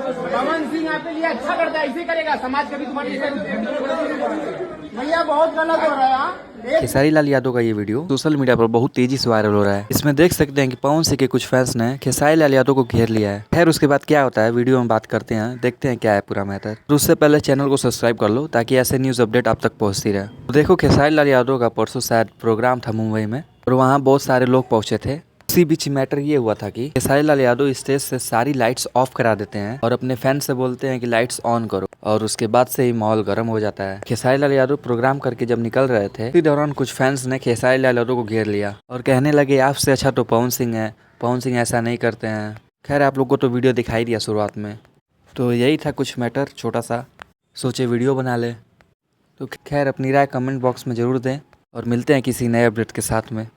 पवन सिंह आपके लिए अच्छा करता है, ऐसे करेगा समाज कभी तुम्हारी भैया बहुत गलत हो रहा है। हाँ, खेसारी लाल यादव का ये वीडियो सोशल मीडिया पर बहुत तेजी से वायरल हो रहा है। इसमें देख सकते हैं कि पवन सिंह के कुछ फैंस ने खेसारी लाल यादव को घेर लिया है। खैर उसके बाद क्या होता है वीडियो में बात करते हैं, देखते हैं क्या है पूरा मैटर। तो उससे पहले चैनल को सब्सक्राइब कर लो ताकि ऐसे न्यूज अपडेट आप तक पहुंचती रहे। तो देखो खेसारी लाल यादव का परसों शायद प्रोग्राम था मुंबई में और वहाँ बहुत सारे लोग पहुंचे थे। इसी बीच मैटर ये हुआ था कि खेसारी लाल यादव स्टेज से सारी लाइट्स ऑफ करा देते हैं और अपने फैन से बोलते हैं कि लाइट्स ऑन करो, और उसके बाद से ही माहौल गर्म हो जाता है। खेसारी लाल यादव प्रोग्राम करके जब निकल रहे थे इसी दौरान कुछ फैंस ने खेसारी लाल यादव को घेर लिया और कहने लगे आपसे अच्छा तो पवन सिंह है, पवन सिंह ऐसा नहीं करते हैं। खैर आप लोग को तो वीडियो दिखाई दिया शुरुआत में, तो यही था कुछ मैटर छोटा सा, सोचे वीडियो बना ले। तो खैर अपनी राय कमेंट बॉक्स में ज़रूर दें और मिलते हैं किसी नए अपडेट के साथ में।